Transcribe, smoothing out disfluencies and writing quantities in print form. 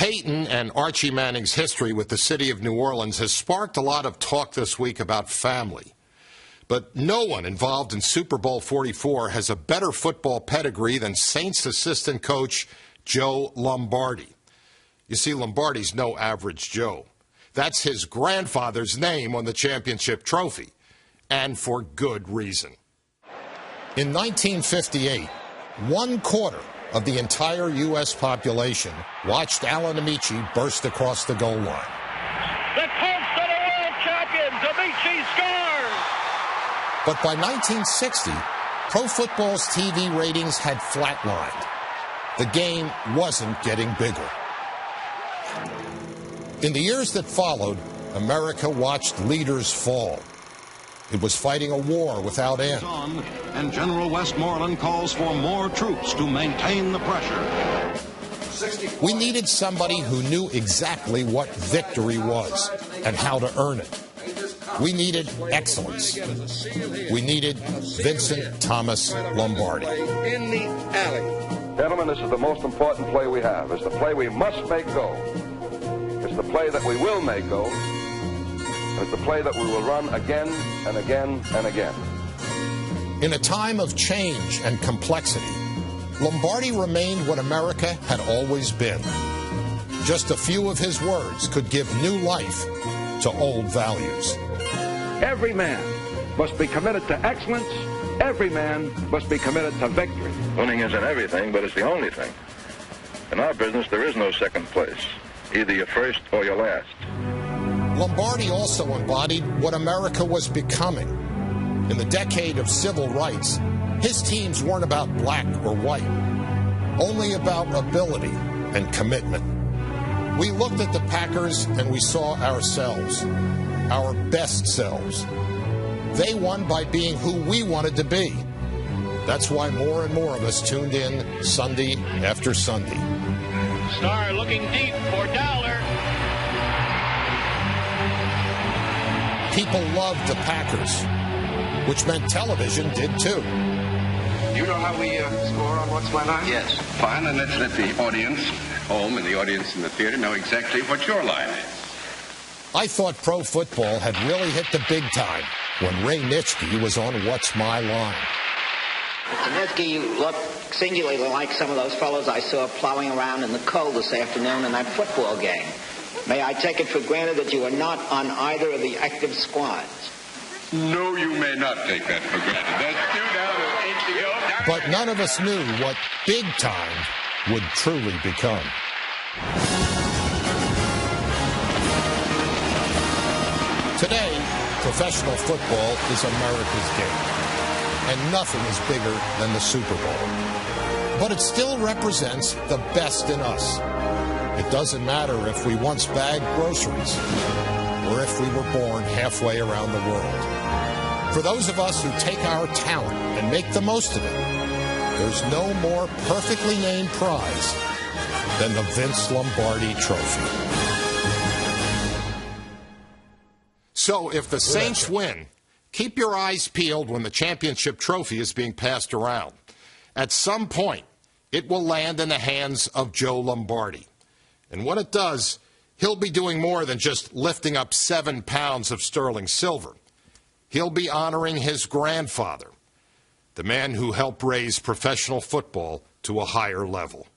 Peyton and Archie Manning's history with the city of New Orleans has sparked a lot of talk this week about family. But no one involved in Super Bowl 44 has a better football pedigree than Saints assistant coach Joe Lombardi. You see, Lombardi's no average Joe. That's his grandfather's name on the championship trophy, and for good reason. In 1958, 1/4 of the entire U.S. population watched Alan Amici burst across the goal line. The Colts are the world champions. Amici scores! But by 1960, pro football's TV ratings had flatlined. The game wasn't getting bigger. In the years that followed, America watched leaders fall. It was fighting a war without end. And General Westmoreland calls for more troops to maintain the pressure. We needed somebody who knew exactly what victory was and how to earn it. We needed excellence. We needed Vincent Thomas Lombardi. In the alley. Gentlemen, this is the most important play we have. It's the play we must make go. It's the play that we will make go. It's the play that we will run again and again and again. In a time of change and complexity, Lombardi remained what America had always been. Just a few of his words could give new life to old values. Every man must be committed to excellence. Every man must be committed to victory. Winning isn't everything, but it's the only thing. In our business, there is no second place. Either you're first or you're last. Lombardi also embodied what America was becoming. In the decade of civil rights, his teams weren't about black or white, only about ability and commitment. We looked at the Packers and we saw ourselves, our best selves. They won by being who we wanted to be. That's why more and more of us tuned in Sunday after Sunday. Star looking deep for Dowler. People loved the Packers, which meant television did too. You know how we score on What's My Line? Yes. Fine, and let's let the audience home and the audience in the theater know exactly what your line is. I thought pro football had really hit the big time when Ray Nitschke was on What's My Line. Mr. Nitschke, you look singularly like some of those fellows I saw plowing around in the cold this afternoon in that football game. May I take it for granted that you are not on either of the active squads? No, you may not take that for granted. That's due down to HBO. But none of us knew what big time would truly become. Today, professional football is America's game, and nothing is bigger than the Super Bowl. But it still represents the best in us. It doesn't matter if we once bagged groceries or if we were born halfway around the world. For those of us who take our talent and make the most of it, there's no more perfectly named prize than the Vince Lombardi Trophy. So if the Saints win, keep your eyes peeled when the championship trophy is being passed around. At some point, it will land in the hands of Joe Lombardi. And when it does, he'll be doing more than just lifting up 7 pounds of sterling silver. He'll be honoring his grandfather, the man who helped raise professional football to a higher level.